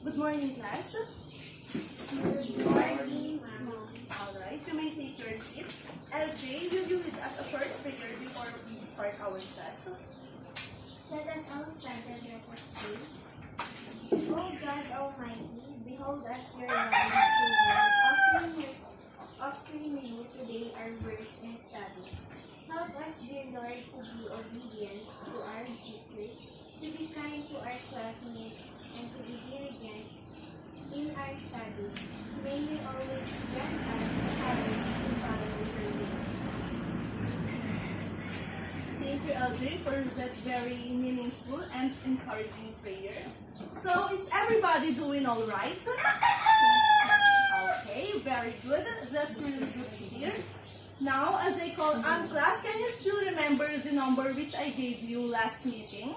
Good morning, class. Good morning, ma'am. Alright, you may take your seat. LJ, will you lead us a short prayer before we start our class? Let us all stand and let us pray. O God Almighty, behold us your loving children, offering you today our works and studies. Help us, dear Lord, to be obedient to our teachers, to be kind to our classmates, and to be diligent in our studies. May you always grant us the courage to follow your will. Thank you, LJ, for that very meaningful and encouraging prayer. So, is everybody doing all right? Okay, very good. That's really good to hear. Now, as I call class, can you still remember the number which I gave you last meeting?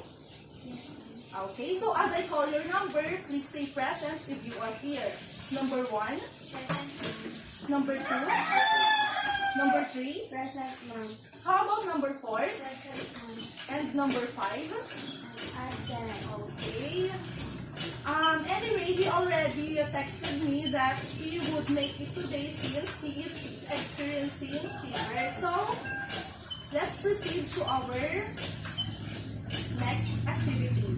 Yes. Okay, so as I call your number, please say present if you are here. Number 1, number 2, number 3. Present, ma'am. How about number 4 Present, ma'am. and number 5? Absent. Okay. Anyway, he already texted me that he would make it today since he is experiencing fever. So, let's proceed to our next activity,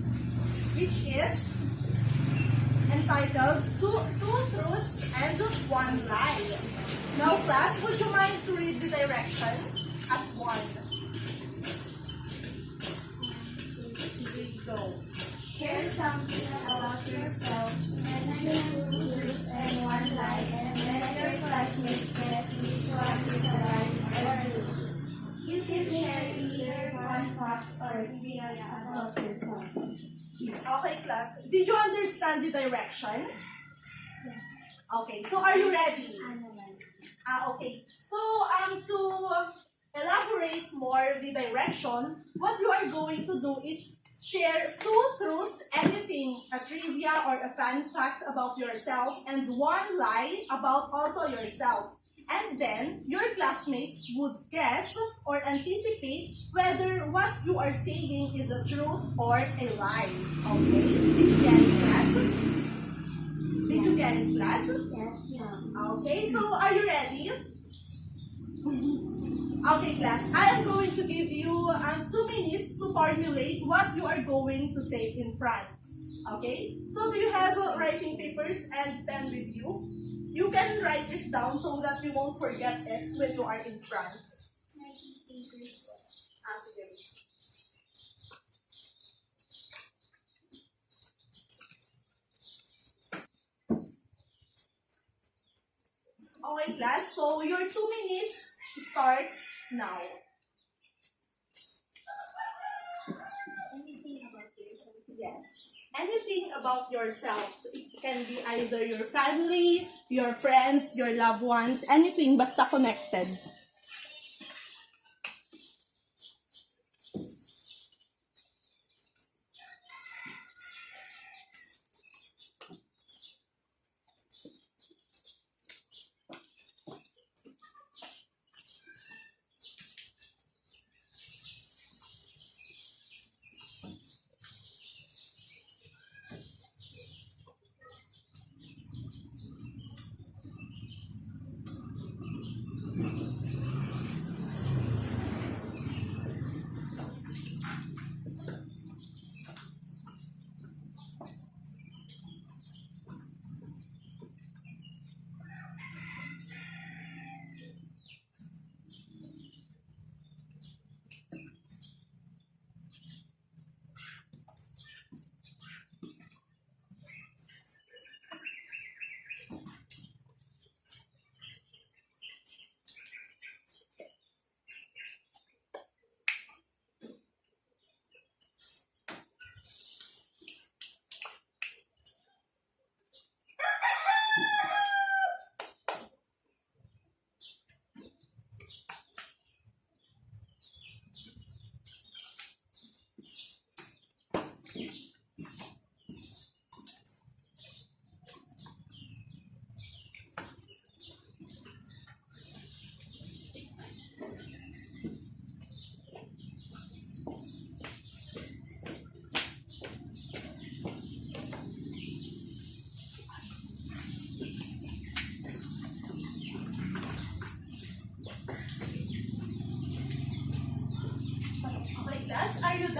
which is entitled Two Truths and One Lie. Now, class, would you mind to read the direction as one? Here you go. Share something about yourself, and then truth and one lie, and let your classmates guess which one is a lie or truth. You can share either one fact or trivia about yourself. Okay, class. Did you understand the direction? Yes. Okay, so are you ready? Analyze. Okay. So, to elaborate more the direction, what you are going to do is share 2 truths, anything, a trivia or a fun fact about yourself, and 1 lie about also yourself. And then, your classmates would guess or anticipate whether what you are saying is a truth or a lie. Okay? Did you get it, class? Did you get it, class? Yes, ma'am. Okay, so are you ready? Okay, class, I am going to give you 2 minutes to formulate what you are going to say in front. Okay? So, do you have writing papers and pen with you? You can write it down so that you won't forget it when you are in front. Sige. Okay, class, so your 2 minutes starts now. Anything about yourself? Yes. Anything about yourself. It can be either your family, your friends, your loved ones, anything basta connected.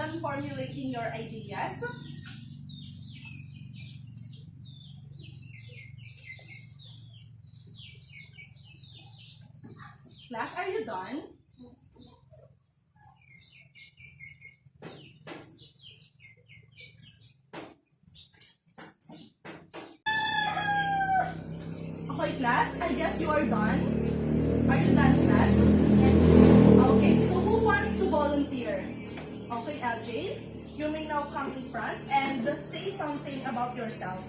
on formulating your ideas. Class, are you done? Okay, class, I guess you are done. Are you done, class? Okay, so who wants to volunteer? Okay, LJ, you may now come in front and say something about yourself.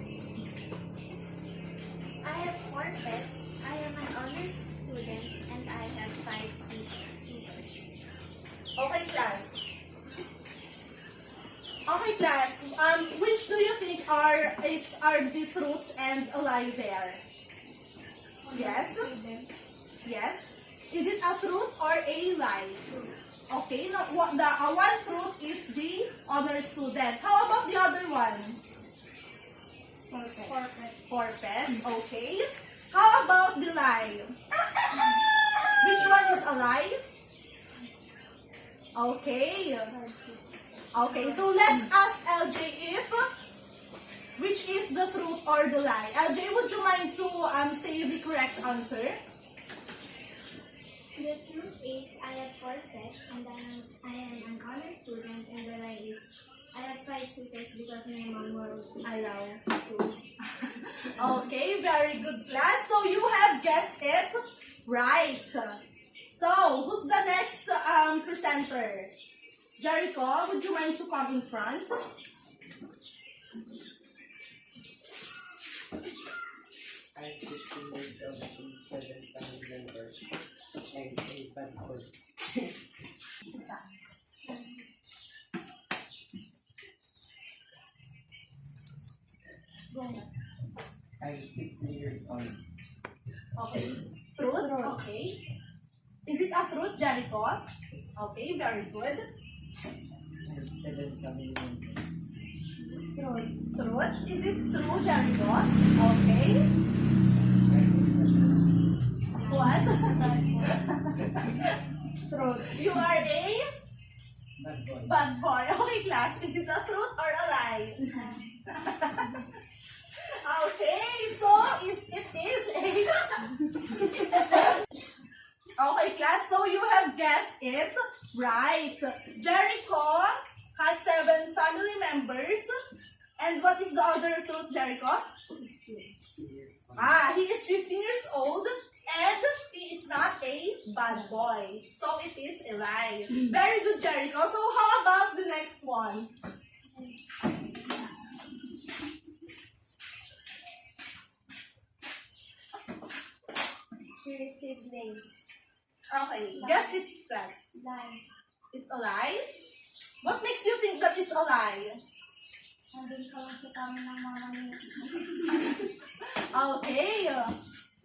I have 4 pets. I am an honors student and I have 5 suitors. Okay, class. Okay, class. Which do you think are the truths and a lie there? Yes. Yes. Is it a truth or a lie? Okay. Now, the one truth is the honor student. How about the other one? 4 pets. 4 pets. Okay. How about the lie? Which one is a lie? Okay. Okay. So let's ask LJ if which is the truth or the lie. LJ, would you mind to say the correct answer? The truth is I have 4 pets and I am an honor student, and the lie is I have 5 suitors because my mom will allow to. Okay, very good, class. So you have guessed it right. So who's the next presenter? Jericho, would you mind to come in front? I'm 15 years old and 7 family members and a bad boy. Go on. I'm 15 years old. Okay. Truth? Okay. Is it a truth, Jericho? Okay, very good. And 7 family members. Truth? Is it true, Jericho? Okay. What? Truth. You are a Bad boy. bad boy. Okay, class. Is it a truth or a lie? Okay, so it is a... Okay, class, so you have guessed it right. Jericho has 7 family members. And what is the other truth, Jericho? Yes. He is 15 years old and he is not a bad boy. So it is a lie. Very good, Jericho. So how about the next one? Three siblings. Okay, guess it, class. Lie. It's a lie? What makes you think that it's a lie? Nandun kami ng mama niya. Okay.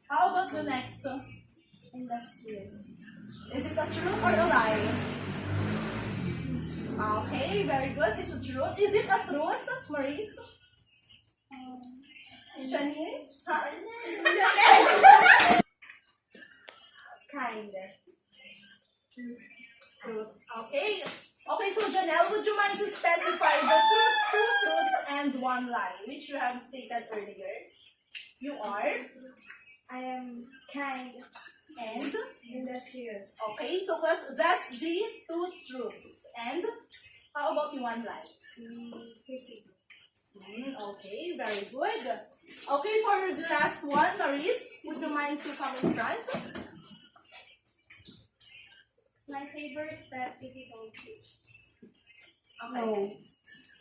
How about the next? Industrious. Is it a truth or a lie? Okay, very good. It's a truth. Is it a truth, Maurice? Janine? Huh? Kind. Truth. Okay. Okay, so Janelle, would you mind to specify the truth, 2 truths and 1 lie, which you have stated earlier? You are? I am kind. And? Industrious. Okay, so that's the 2 truths. And how about the 1 lie? Physical. Okay, very good. Okay, for the last one, Maurice, would you mind to come in front? My favorite pet is a goldfish. Okay.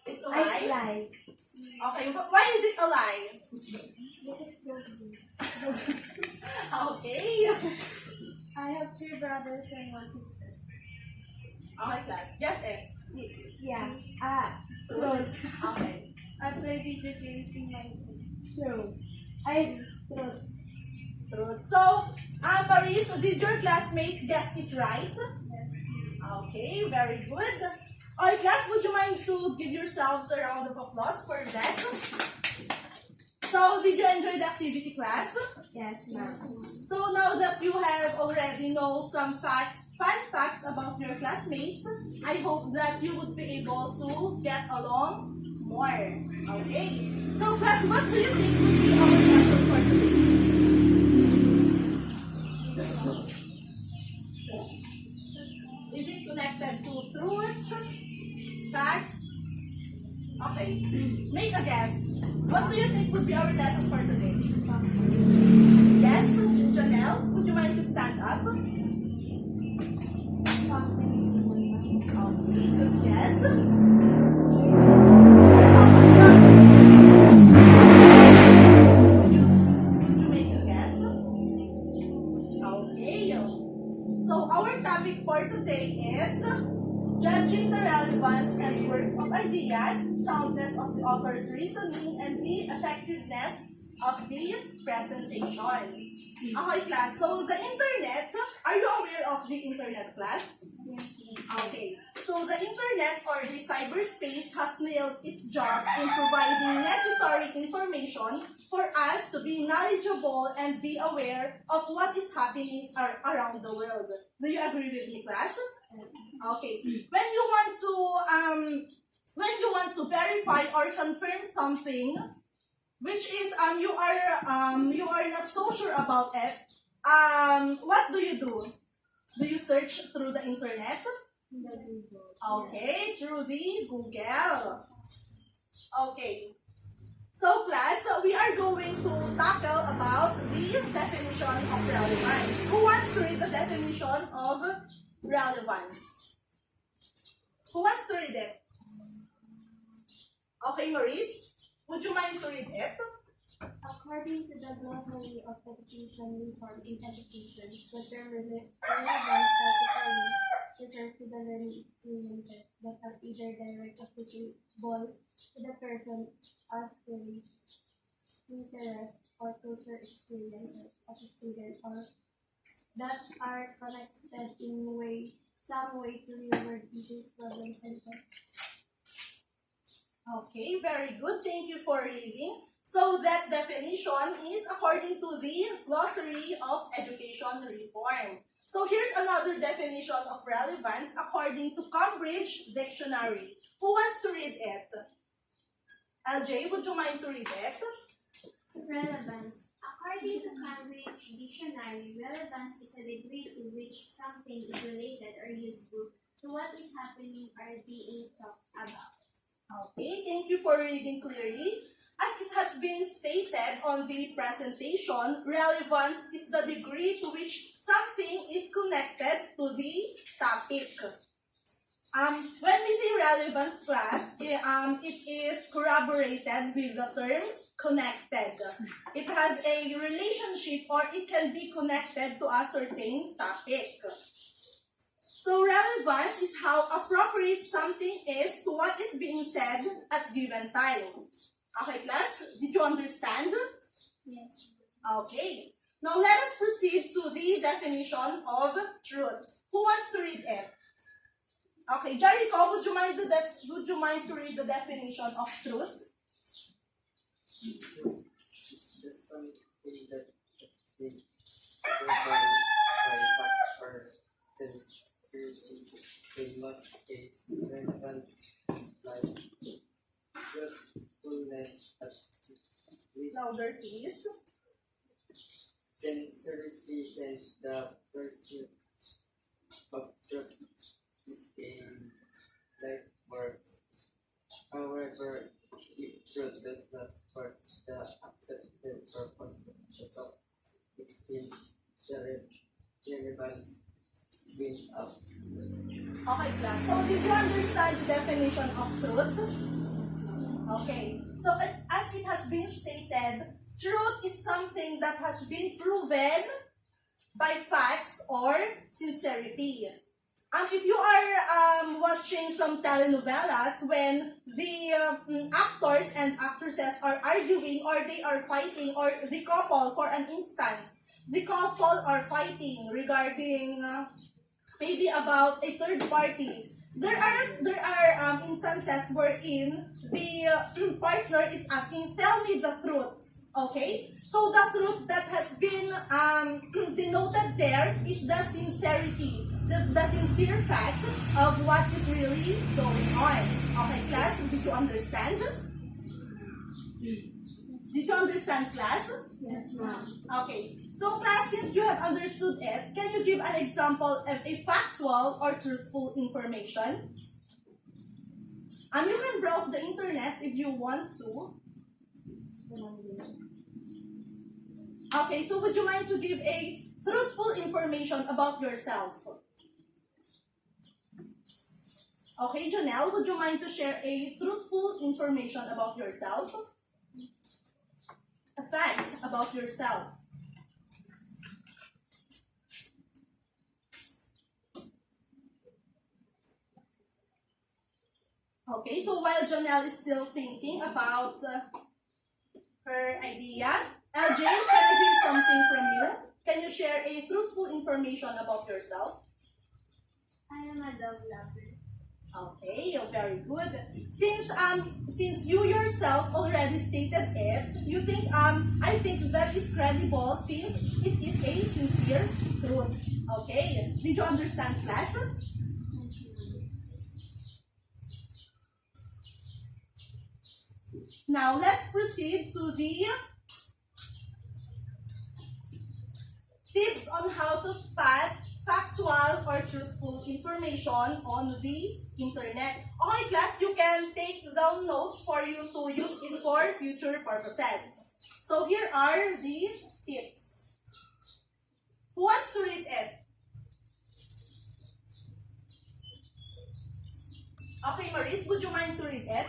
It's a I lie? lie. Okay, why is it a lie? This is goldfish. Okay. I have 3 brothers and 1 sister. Okay, class. Yes, eh. Yeah. Truth. Okay. I play video games in my room. True. Truth. Truth. So, Maurice, did your classmates guess it right? Yes. Okay, very good. Okay, class, would you mind to give yourselves a round of applause for that? So, So, did you enjoy the activity, class? Yes, ma'am. So now that you have already know some facts, fun facts about your classmates, I hope that you would be able to get along more. Okay? So class, what do you think would be our lesson for today? Is it connected to truth, fact? Okay. Make a guess. What do you think would be our lesson for today? Yes, Janelle, would you mind to stand up? Okay, good guess. Would you make a guess? Okay. So our topic for today is judging the relevance and worth of ideas, soundness of the author's reasoning, and the effectiveness of the presentation. Okay, class. So the internet, are you aware of the internet, class? Yes, Okay. So the internet or the cyberspace has nailed its job in providing necessary information for us to be knowledgeable and be aware of what is happening around the world. Do you agree with me, class? Okay. When you want to verify or confirm something, which is you are not so sure about it, what do you do? Do you search through the internet? Okay, through the Google. Okay. So class, we are going to tackle about the definition of relevance. Who wants to read the definition of relevance? Who wants to read it? Okay, Maurice, would you mind to read it? According to the glossary of education reform in education, the term relevance practically refers to the learning experiences that are either direct applicable to the person aspiring interest or cultural experiences of a student, or that are connected in some way to real world issues, problems, and tasks. Okay, very good. Thank you for reading. So that definition is according to the glossary of education reform. So here's another definition of relevance according to Cambridge Dictionary. Who wants to read it? LJ, would you mind to read it? Relevance. According to Cambridge Dictionary, relevance is a degree to which something is related or useful to what is happening or being talked about. Okay, thank you for reading clearly. As it has been stated on the presentation, relevance is the degree to which something is connected to the topic. When we say relevance, class, it is corroborated with the term connected. It has a relationship or it can be connected to a certain topic. So relevance is how appropriate something is to what is being said at given time. Okay, class, did you understand? Yes. Okay. Now let us proceed to the definition of truth. Who wants to read it? Okay, Jericho, would you mind to read the definition of truth? It's just something that has been proven by fact or sincerity. In most cases, relevance like truthfulness at least Louder, please. sincerity since the pursuit of truth is a life work. However, if truth does not support the accepted purpose of the talk, it means the relevance wins out. Okay, class. So did you understand the definition of truth? Okay. So as it has been stated, truth is something that has been proven by facts or sincerity. If you are watching some telenovelas when the actors and actresses are arguing or they are fighting, or the couple, for an instance, the couple are fighting regarding maybe about a third party. There are instances wherein the partner is asking, "Tell me the truth." So the truth that has been denoted there is the sincerity, the sincere fact of what is really going on. Okay, class, did you understand? Did you understand, class? Yes, ma'am. Okay. So, class, since you have understood it, can you give an example of a factual or truthful information? You can browse the internet if you want to. Okay, so would you mind to give a truthful information about yourself? Okay, Janelle, would you mind to share a truthful information about yourself? A fact about yourself. Okay, so while Janelle is still thinking about her idea, LJ, can I hear something from you? Can you share a truthful information about yourself? I am a dog lover. Okay, very good. Since you yourself already stated it, I think that is credible since it is a sincere truth. Okay, did you understand, class? Now let's proceed to the tips on how to spot factual or truthful information on the internet. Okay, class, you can take down notes for you to use it for future purposes. So here are the tips. Who wants to read it? Okay, Maurice, would you mind to read it?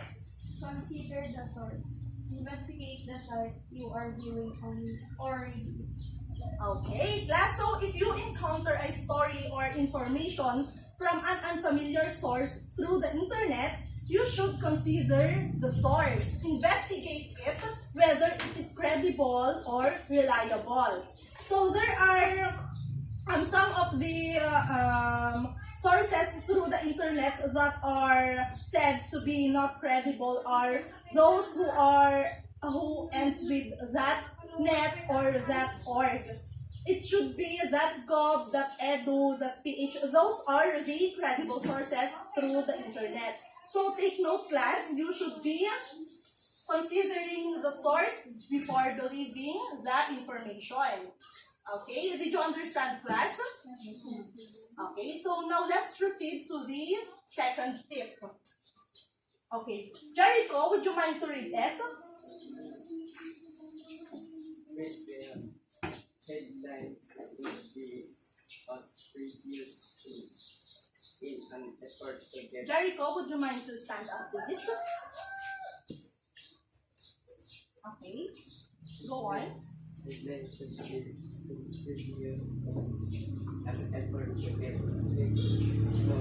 Consider the source. Investigate the site you are viewing on or reading. Okay, class, so if you encounter a story or information from an unfamiliar source through the internet, you should consider the source. Investigate it, whether it is credible or reliable. So there are some of the sources through the internet that are said to be not credible are those who ends with that net or that org. It should be that gov, that edu, that ph. Those are the credible sources through the internet. So take note, class, you should be considering the source before believing the information. Okay, did you understand, class? Okay, so now let's proceed to the second tip. Okay, Jericho, would you mind to read it? With the headlines would be on previous in an effort to get Jericho, would you mind to stand up, please? Okay, go on. headlines should be in previous an effort to get clicks. So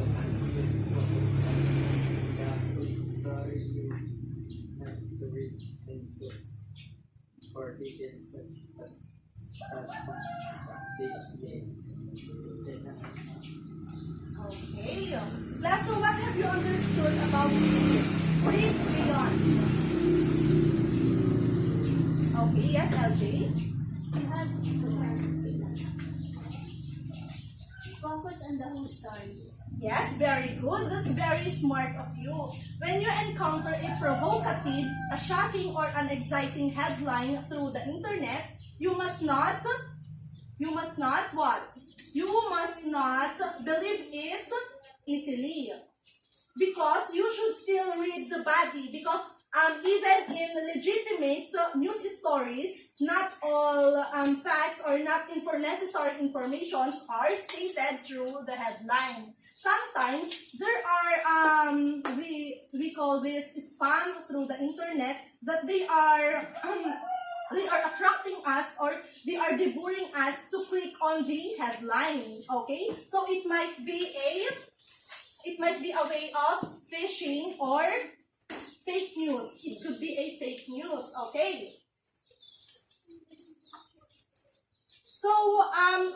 until the story you have to read into for details such as date name, etc. Okay. Class, so what have you understood about this tip? Read beyond. Okay, yes, LJ? You have to focus on the whole story. Yes, very good. That's very smart of you. When you encounter a provocative, a shocking, or an exciting headline through the internet, you must not what? You must not believe it easily. Because you should still read the body. Because even in legitimate news stories, not all facts or not necessary informations are stated through the headline. Sometimes there are we call this spam through the internet that they are attracting us or they are devouring us to click on the headline. Okay, so it might be a way of phishing or fake news. It could be a fake news. Okay. So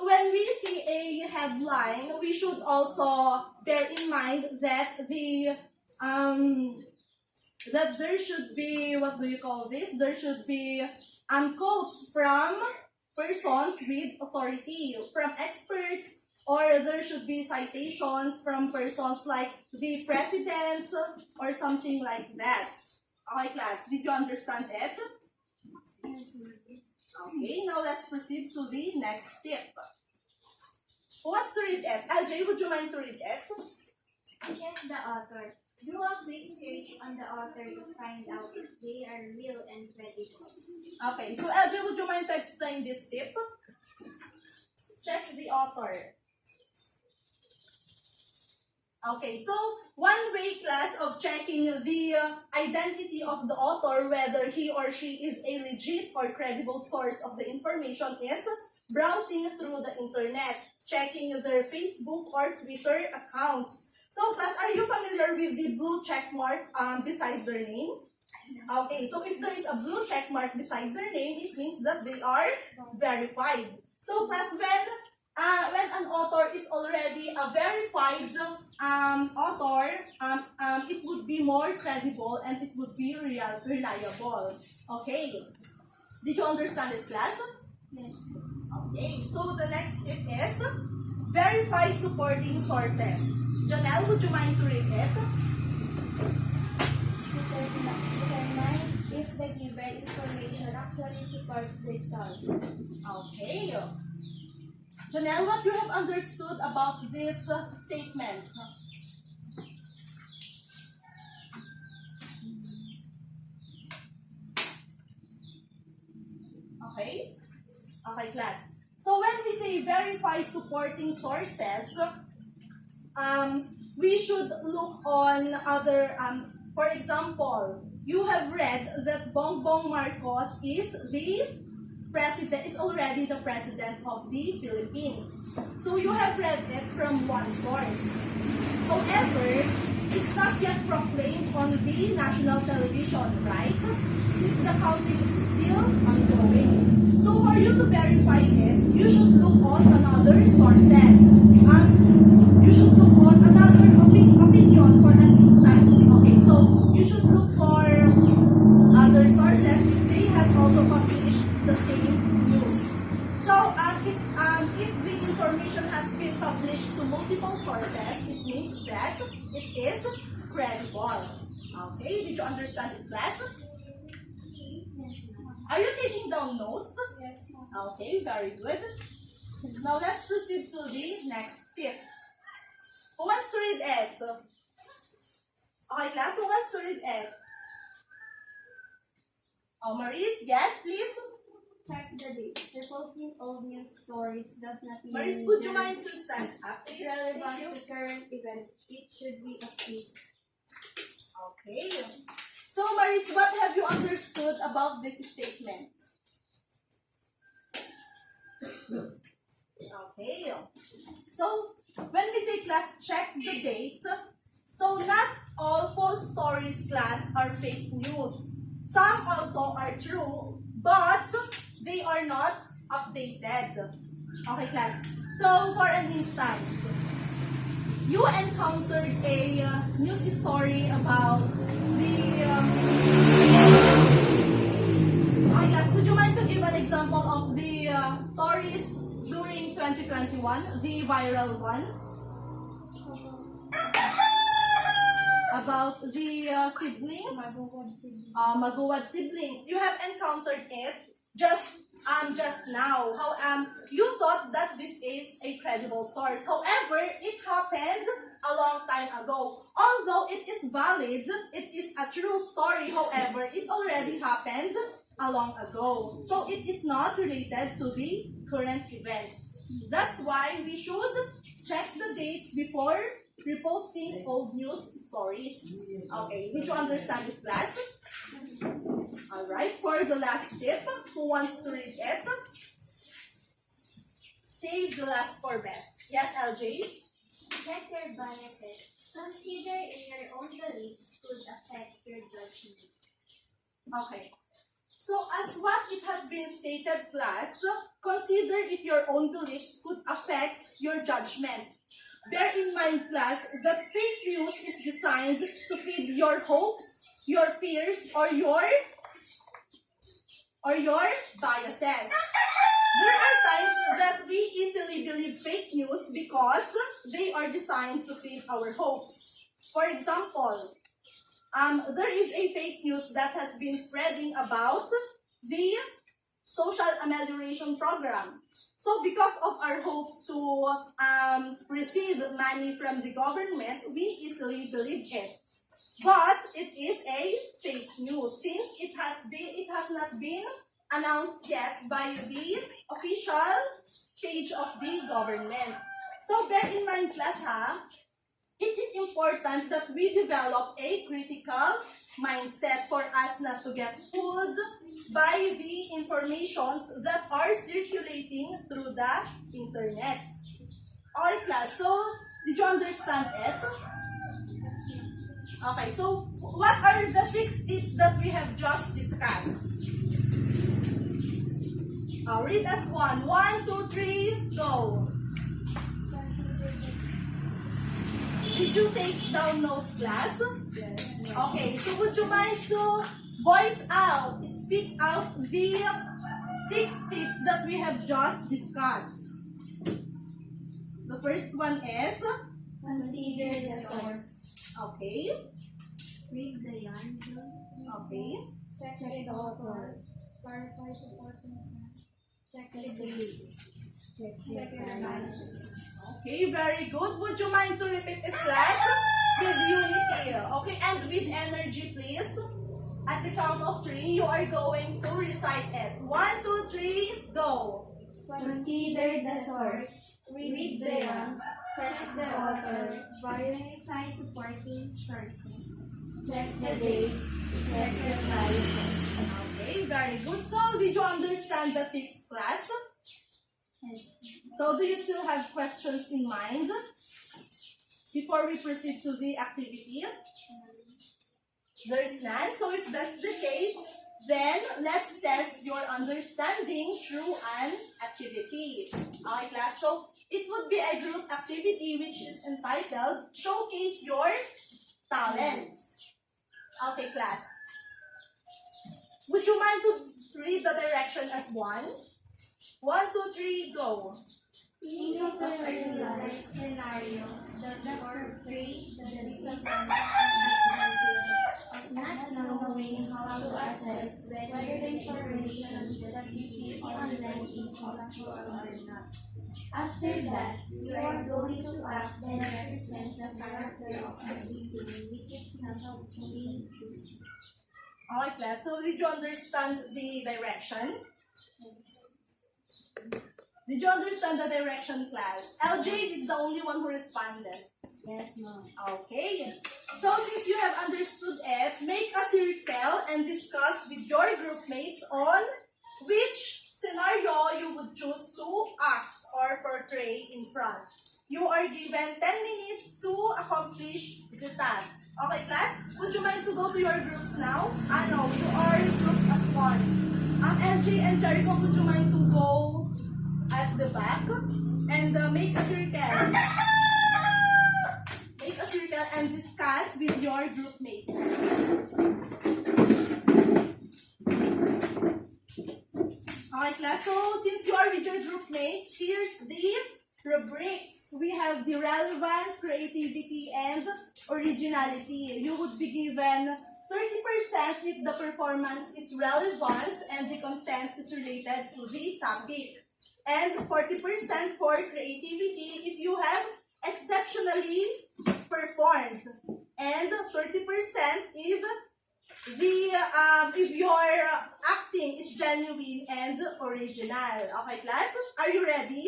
when we see a headline, we should also bear in mind that that there should be, what do you call this? There should be quotes from persons with authority, from experts, or there should be citations from persons like the president or something like that. Okay, class, did you understand it? Okay, now let's proceed to the next tip. Who wants to read it? LJ, would you mind to read it? Check the author. Do a quick search on the author to find out if they are real and credible. Okay, so LJ, would you mind to explain this tip? Check the author. Okay, so one way, class, of checking the identity of the author, whether he or she is a legit or credible source of the information, is browsing through the internet, checking their Facebook or Twitter accounts. So, class, are you familiar with the blue check mark beside their name? Okay, so if there is a blue check mark beside their name, it means that they are verified. So, class, when an author is already a verified author, it would be more credible and it would be reliable. Okay, did you understand it, class? Yes. Okay, so the next tip is verify supporting sources. Janelle, would you mind to read it? Determine if the given information actually supports the story. Okay. Janelle, what you have understood about this statement? Okay? Okay, class. So when we say verify supporting sources, we should look on other, for example, you have read that Bongbong Marcos is already the president of the Philippines. So you have read it from one source. However, it's not yet proclaimed on the national television, right? Since the counting is still ongoing. So for you to verify it, you should look on another sources. You should look on another opinion for an instance. Okay, so you should look for other sources if they have also published the same news. So if the information has been published to multiple sources, it means that it is credible. Okay, did you understand it, class? Are you taking down notes? Yes. Okay, very good. Now let's proceed to the next tip. Who wants to read it? Okay, class, who wants to read it? Oh, Maurice, yes, please. Check the date. Reposting old news stories does not mean Maurice, would you mind to stand up, please? relevant Thank you. to current events. It should be updated. Okay. So, Maurice, what have you understood about this statement? Okay. So, when we say class, check the date. So, not all false stories, class, are fake news. Some also are true, but they are not updated. Okay, class. So, for an instance, you encountered a news story about the... okay, class, would you mind to give an example of the stories during 2021, the viral ones? About the siblings? Maguwad siblings. You have encountered it just now. How you thought that this is a credible source. However, it happened a long time ago. Although it is valid, it is a true story. However, it already happened a long ago. So it is not related to the current events. That's why we should check the date before reposting old news stories. Okay, did you understand it, class? Alright, for the last tip, who wants to read it? Save the last for best. Yes, LJ? Check your biases. Consider if your own beliefs could affect your judgment. Okay. So, as what it has been stated, class, consider if your own beliefs could affect your judgment. Bear in mind, class, that fake news is designed to feed your hopes, your fears, or your or your biases. There are times that we easily believe fake news because they are designed to fit our hopes. For example, there is a fake news that has been spreading about the social amelioration program. So because of our hopes to receive money from the government, we easily believe it. But it is a fake news since it has not been announced yet by the official page of the government. So bear in mind, class, it is important that we develop a critical mindset for us not to get fooled by the informations that are circulating through the internet. Okay, class. So, did you understand it? Okay, so what are the 6 tips that we have just discussed? Read as one. 1, 2, 3, go. Did you take down notes, class? Yes. Okay, so would you mind to voice out, speak out the 6 tips that we have just discussed? The first one is, Consider the source. okay, Read the yarn. okay, Check the author. Clarify supporting facts. Check the date. Check the analysis. okay, very good. Would you mind to repeat it, class? With unity, okay, and with energy, please. At the count of 3, you are going to recite it. 1, 2, 3, go. Consider the source. Read the yarn. Check the author. Verify supporting sources. Check the date. Check the analysis. Okay, very good. So, did you understand the tips, class? Yes. So, do you still have questions in mind before we proceed to the activity? There's none. So, if that's the case, then let's test your understanding through an activity. Okay, class. So, it would be a group activity which is entitled Showcase Your Talents. Okay, class. Would you mind to read the direction as one? 1, 2, 3, go. Think of a real-life scenario that portrays the difficulty of not knowing how to assess whether the information that you see online is factual or not. After that, you are going to act and represent the character of a scene which is not being chosen. Okay, class. So, did you understand the direction? Did you understand the direction, class? LJ is the only one who responded. Yes, ma'am. Okay. So, since you have understood it, make a circle and discuss with your group mates on which scenario you would choose to act or portray in front. You are given 10 minutes to accomplish the task. Okay, class? Would you mind to go to your groups now? No, you are grouped as one. LJ and Jericho, would you mind to go at the back and make a circle? Make a circle and discuss with your group mates. Okay, class. So, since you are with your group mates, here's the rubrics. We have the relevance, creativity, and originality. You would be given 30% if the performance is relevant and the content is related to the topic. And 40% for creativity if you have exceptionally performed. And 30% if your acting is genuine and original. Okay, class? Are you ready?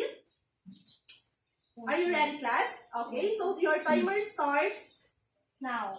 Are you ready, class? Okay, so your timer starts now.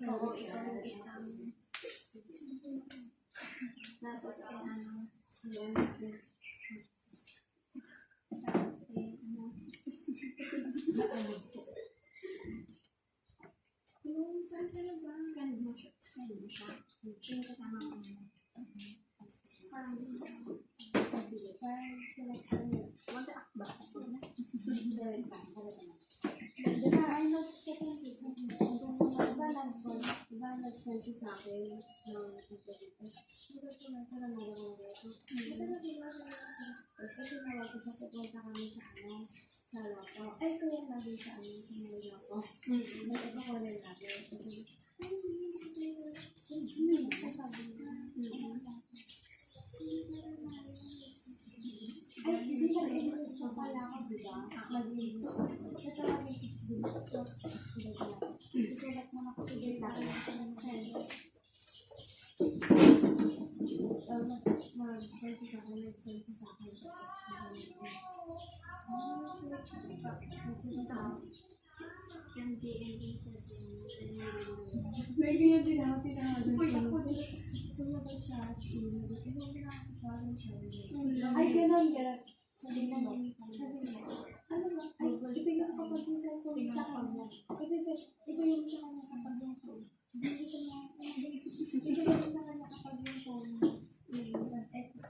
Oo, isang gawin pa. Diba, ay notes ka lang dito. Diba, nag-send sa akin ng pagkakita. Diba, tumatara na lang ako dito. Kasi diba, kasi nawag ko sa pupunta kami sa sa Loto. Ay, kaya lagi sa sa mga Loto. Nag-iba ko rin natin. Kasi, ay, hindi na English pa pala ako, diba? Mag-English. Ito lang yung isulat mo na ko sige lang. Mag-send sa akin. Yung DNA sa may ganyan din ako, sumabay sa school. Ay, gano'n. Sabi na ano ba? Ay, ito yung kapag yung cellphone sa kanya. Ito yung sa kanya kapag yung phone. Ito yung sa kanya kapag yung phone.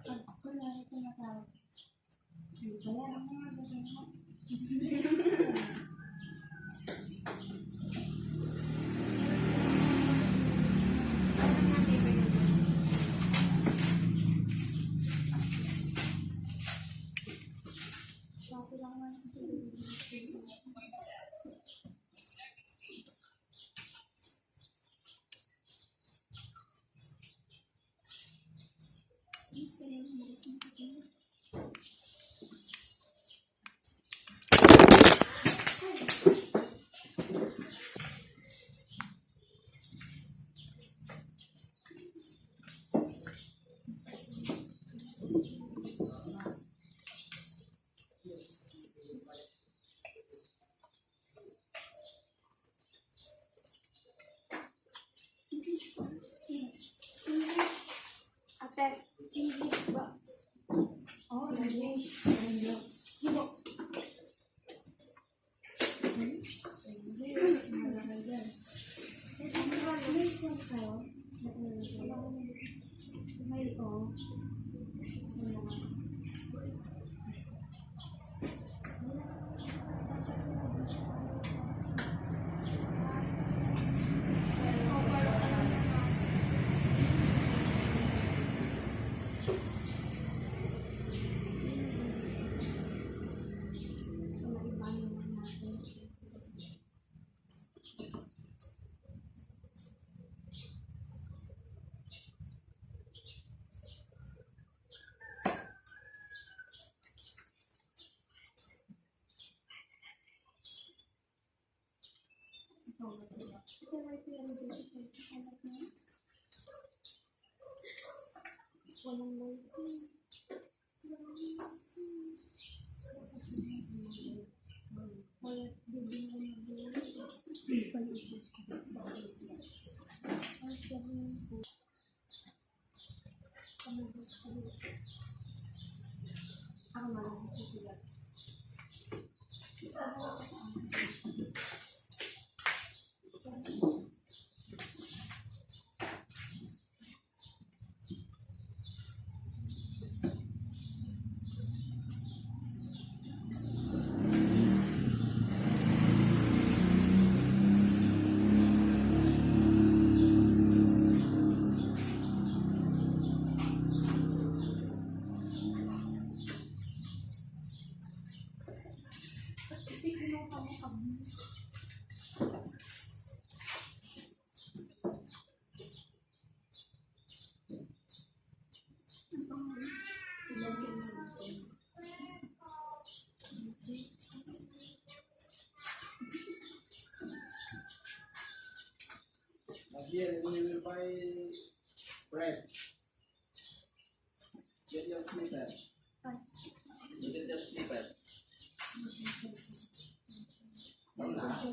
Pag kunwari ito natawag. Kaya lang mga gano'n mo. Ate, English ba? Oh, English. Ibo. Walang Here we will buy bread. Get your slipper. You get your slipper. Come now.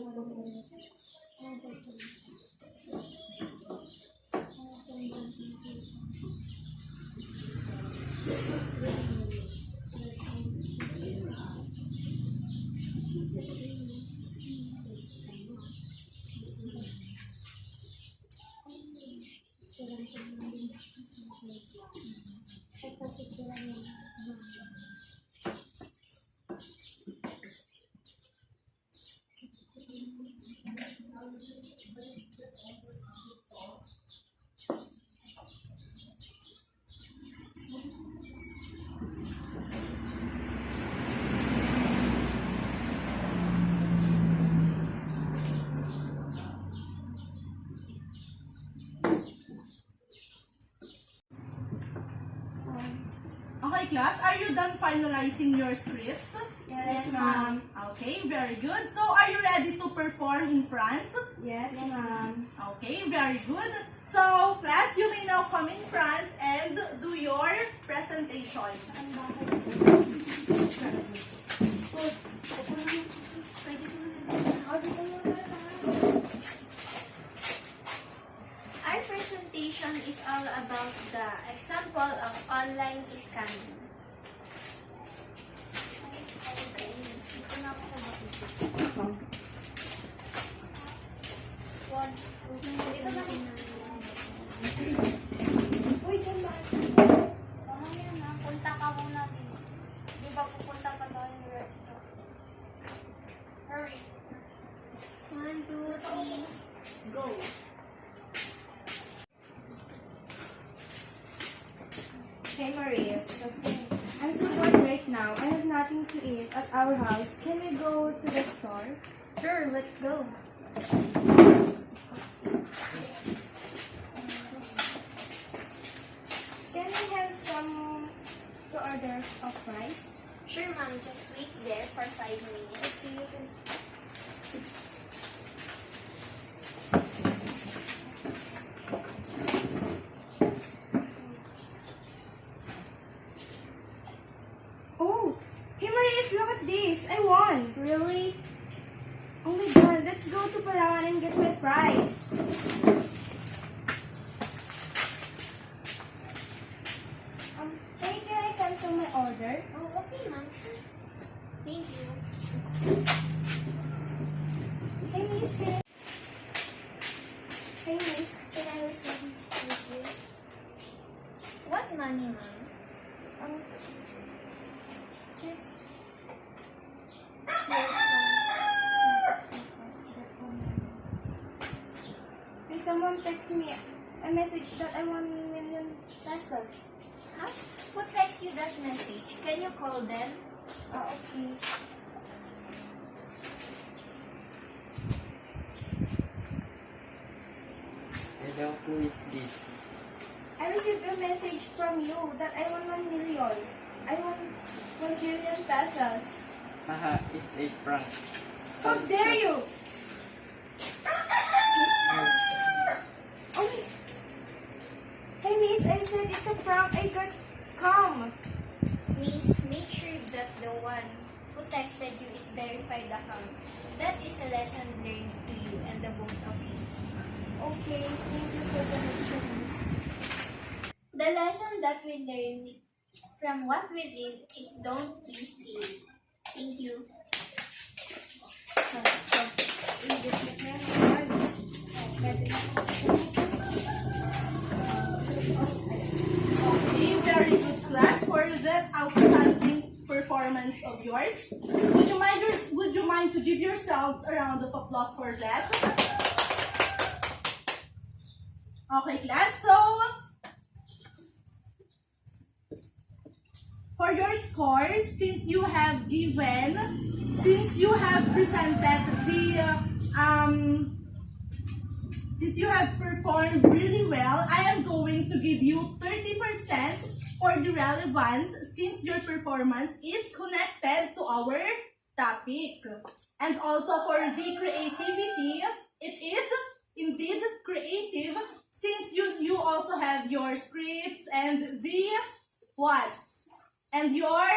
Okay, class, are you done finalizing your scripts? Yes, ma'am. Okay, very good. So, are you ready to perform in front? Yes, ma'am. Okay, very good. So, class, you may now come in front and do your presentation. Our presentation is all about the example of online scanning. Uy, dyan ba? Mamaya na, punta ka muna din. Di ba pupunta pa tayo ng restaurant? Hurry. 1, 2, 3, go! Hey, Maurice. I'm so bored right now. I have nothing to eat at our house. Can we go to the store? Sure, let's go. Can we have some to order of rice? Sure, ma'am. Just wait there for 5 minutes. Oh, hey, Maurice, look at this. I won. Really? Oh my God, let's go to Palawan and get my prize. Hey, can I cancel my order? Oh, okay, ma'am. Sure. Thank you. Hey, Miss, Hey, Miss, can I receive with you? What money, ma'am? Yes. Will someone text me a message that I won 1,000,000 pesos? Huh? Who texts you that message? Can you call them? Okay. Hello, who is this? I received a message from you that I won 1,000,000. I won 1,000,000,000 pesos. Haha, it's a prank. How dare you! Oh, hey, Miss, I said it's a prank. I got scam. Please make sure that the one who texted you is verified account. That is a lesson learned to you and the both of you. Okay, thank you for the lecture, Miss. The lesson that we learned from what we did is don't be silly. Thank you. Okay, very good, class, for that outstanding performance of yours. Would you mind to give yourselves a round of applause for that? Okay, class, so for your scores, since you have presented since you have performed really well, I am going to give you 30% for the relevance since your performance is connected to our topic. And also for the creativity, it is indeed creative since you also have your scripts and the what? And your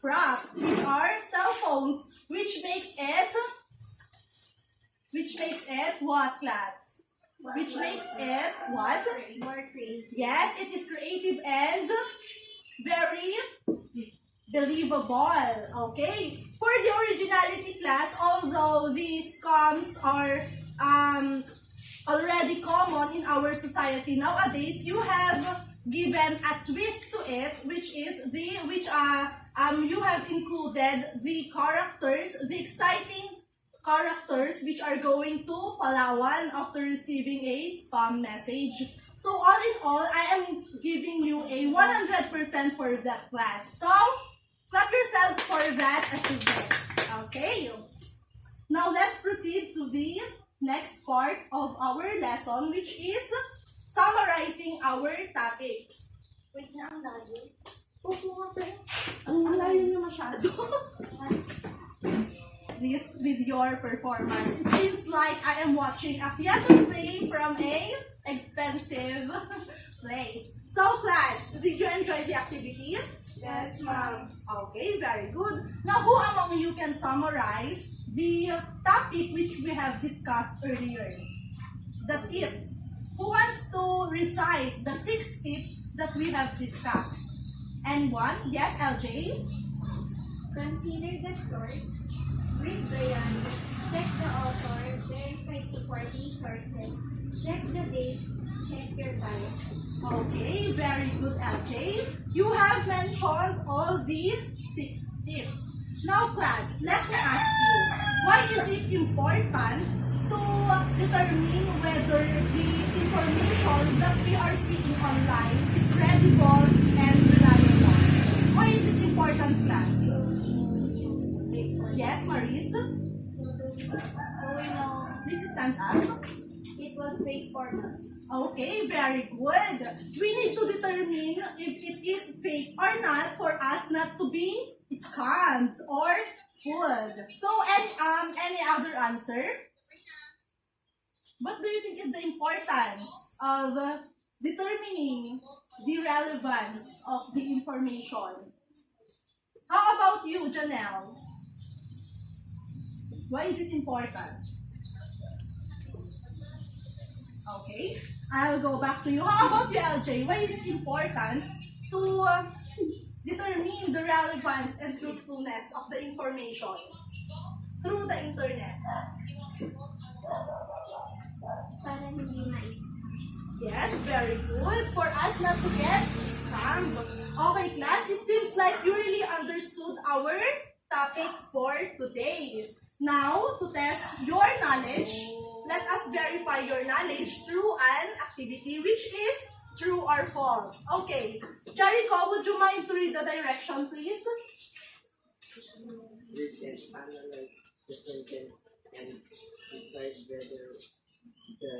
props, which are cell phones, which makes it what, class? Which makes it what? More creative. Yes, it is creative and very believable. Okay? For the originality, class, although these scams are already common in our society nowadays, you have given a twist to it, which is you have included the characters, the exciting characters which are going to Palawan after receiving a spam message. So all in all, I am giving you a 100% for that class. So clap yourselves for that achievement. Okay. Now let's proceed to the next part of our lesson, which is summarizing our topic. Wait na ang layo. Upo with your performance. It seems like I am watching a theater play from a expensive place. So class, did you enjoy the activity? Yes, ma'am. Okay, very good. Now, who among you can summarize the topic which we have discussed earlier? The tips. Who wants to recite the 6 tips that we have discussed? Anyone? Yes, LJ? Consider the source, read beyond, check the author, verify supporting sources, check the date, check your biases. Okay, very good, LJ. You have mentioned all these 6 tips. Now, class, let me ask you, why is it important to determine whether the information that we are seeing online is credible and reliable? Why is it important, class? Yes, Maris? So we know Please stand up. it was fake or not. Okay, very good. We need to determine if it is fake or not for us not to be scammed or fooled. So, any other answer? What do you think is the importance of determining the relevance of the information? How about you, Janelle? Why is it important? Okay, I'll go back to you. How about you, LJ? Why is it important to determine the relevance and truthfulness of the information through the internet? Para hindi nice. Yes, very good. For us not to get scammed. Okay, class, it seems like you really understood our topic for today. Now, to test your knowledge, let us verify your knowledge through an activity which is true or false. Okay, Jericho, would you mind to read the direction, please? Read and analyze the sentence and decide whether the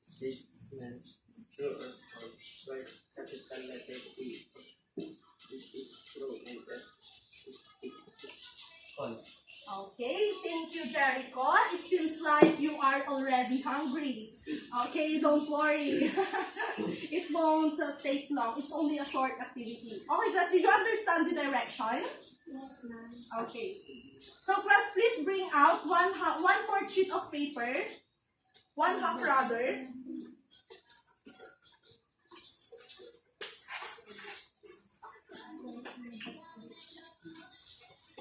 statement is true or false. Write capital letter T. It is true and that it is false. Okay, thank you, Jericho. It seems like you are already hungry. Okay, don't worry. It won't take long. It's only a short activity. Okay, class, did you understand the direction? Yes, ma'am. Okay. So, class, please bring out one-fourth sheet of paper. 1/2 rather.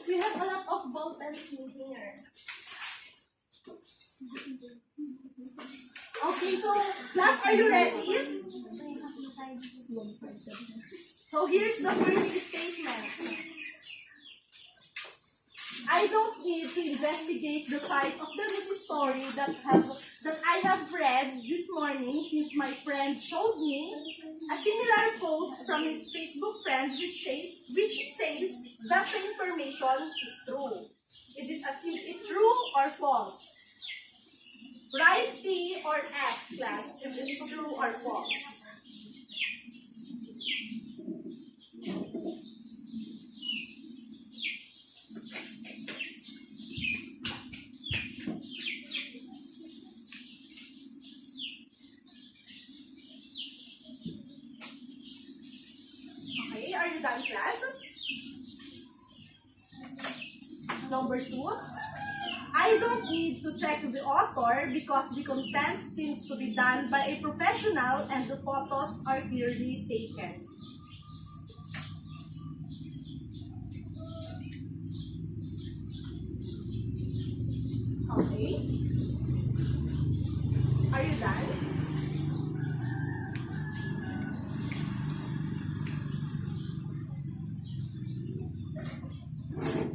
We have a lot of ball pens in here. Okay, so class, are you ready? So here's the first statement. I don't need to investigate the site of the news story that I have read this morning since my friend showed me a similar post from his Facebook friend which says that the information is true. Is it true or false? Write T or F, class, if it is true or false. Okay, are you done, class? Number 2, I don't need to check the author because the content seems to be done by a professional and the photos are clearly taken. Okay. Are you done?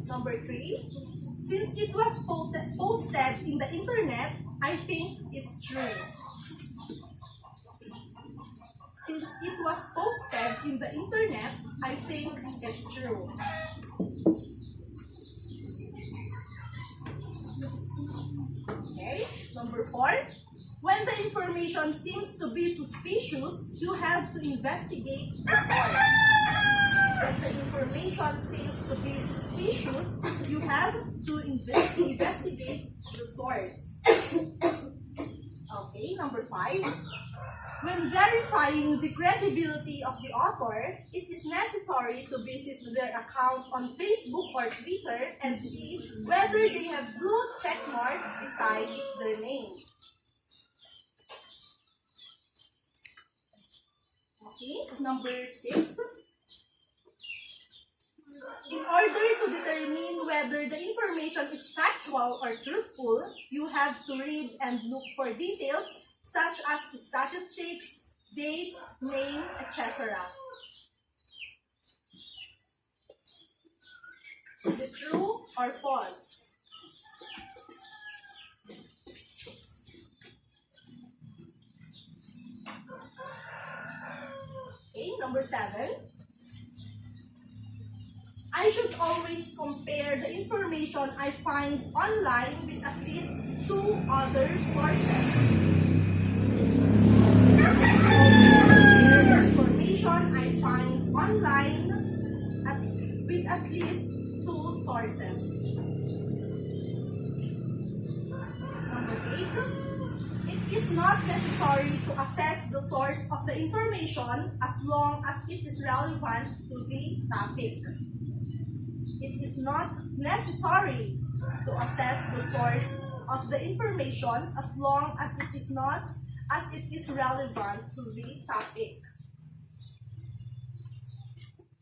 Number 3, since it was posted in the internet, I think it's true. Since it was posted in the internet, I think it's true. Okay, number 4, when the information seems to be suspicious, you have to investigate the source. When the information information seems to be suspicious, you have to investigate the source. Okay, number 5. When verifying the credibility of the author, it is necessary to visit their account on Facebook or Twitter and see whether they have blue check mark beside their name. Okay, number 6. In order to determine whether the information is factual or truthful, you have to read and look for details such as statistics, date, name, etc. Is it true or false? Okay, number 7. I should always compare the information I find online with at least 2 other sources. Compare the information I find online with at least 2 sources. Number 8. It is not necessary to assess the source of the information as long as it is relevant to the topic. It is not necessary to assess the source of the information as long as it is relevant to the topic.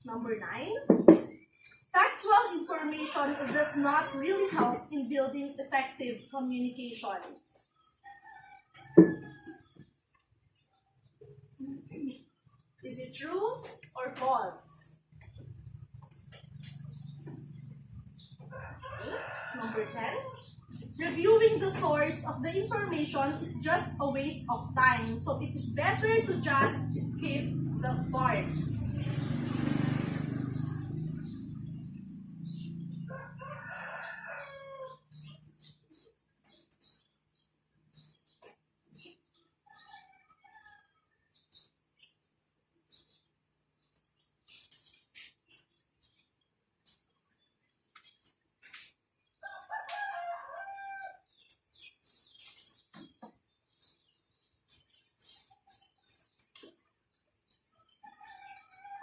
Number 9. Factual information does not really help in building effective communication. Is it true or false? Number 10. Reviewing the source of the information is just a waste of time, so it is better to just skip that part.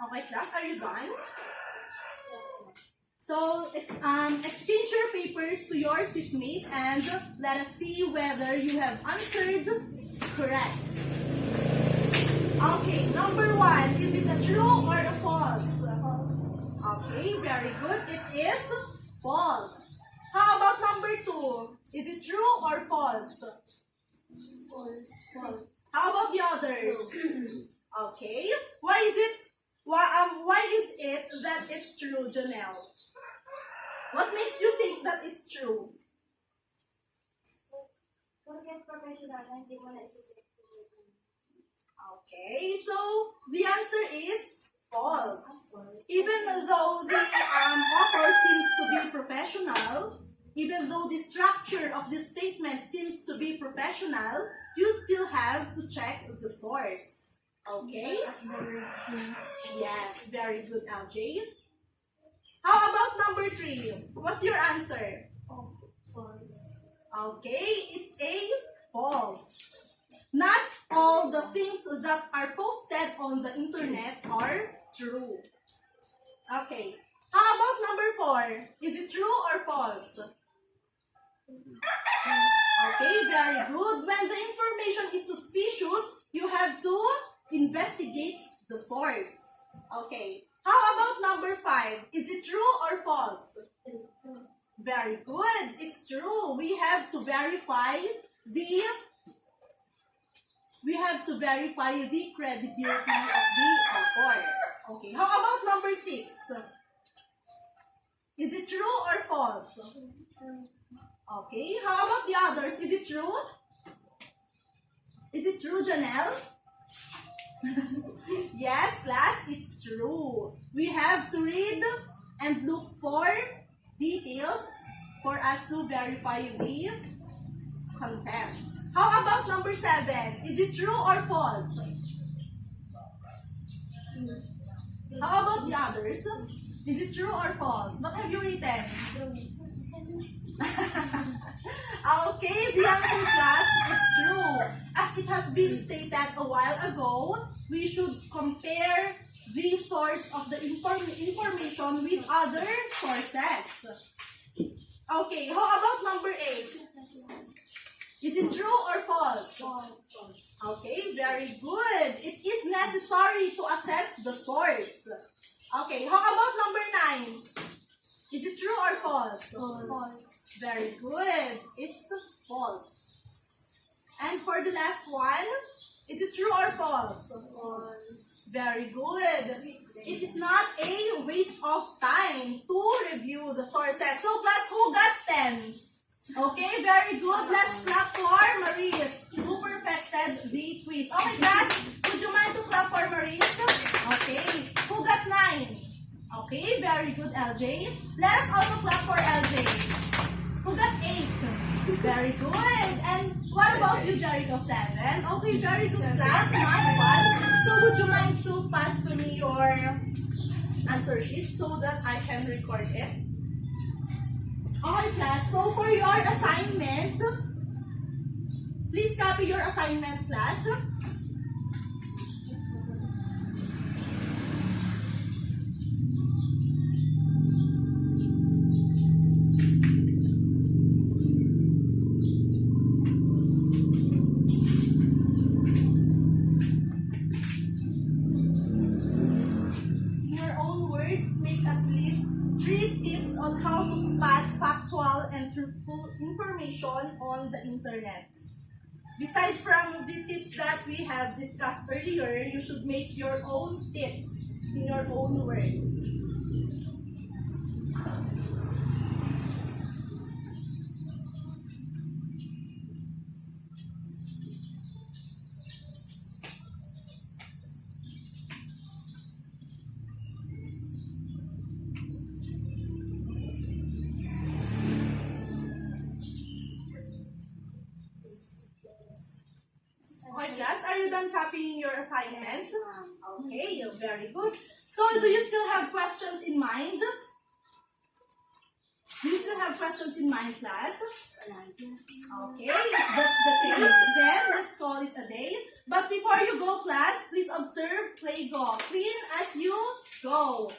Okay, class, are you done? Yes, ma'am. So, exchange your papers to your seatmate and let us see whether you have answered correct. Okay, number 1, is it a true or a false? False. Okay, very good. It is false. How about number 2? Is it true or false? False. False. How about the others? Okay, why is it that it's true, Janelle? What makes you think that it's true? Porque professional na hindi mo na-check. Okay, so the answer is false. Even though the author seems to be professional, even though the structure of the statement seems to be professional, you still have to check the source. Okay? Yes, very good, LJ. How about number 3? What's your answer? Oh, false. Okay, it's a false. Not all the things that are posted on the internet are true. Okay, how about number 4? Is it true or false? Okay, very good. When the information is suspicious, you have to investigate the source. Okay, how about number 5? Is it true or false? Very good. It's true. We have to verify the credibility of the author. Okay. How about number 6? Is it true or false? Okay. How about the others? Is it true? Is it true, Janelle? Yes, class, it's true. We have to read and look for details for us to verify the content. How about number 7? Is it true or false? How about the others? Is it true or false? What have you written? Okay, the answer class, it's true. As it has been stated a while ago, we should compare the source of the information with other sources. Okay, how about number 8? Is it true or false? Okay, very good. It is necessary to assess the source. Okay, how about number 9? Is it true or false? False. Very good. It's false. And for the last one, is it true or false? False. Very good. It is not a waste of time to review the sources. So class, who got 10? Okay, very good. Let's clap for Maurice, who perfected the quiz. Okay, class, would you mind to clap for Maurice? Okay. Who got 9? Okay, very good, LJ. Let us also clap for LJ. Who got 8? Very good. And what about you, Jericho? 7? Okay, very good, class. Not bad. So would you mind to pass to me your answer sheet so that I can record it? Okay, class. So for your assignment, please copy your assignment, class. In your own words, make at least 3 tips on how to spot factual and truthful information on the internet. Besides from the tips that we have discussed earlier, you should make your own tips in your own words. Okay, class, are you done copying your assignment? Okay, very good. So, do you still have questions in mind? Do you still have questions in mind, class? Okay, if that's the case, then let's call it a day. But before you go, class, please observe, play, go. Clean as you go.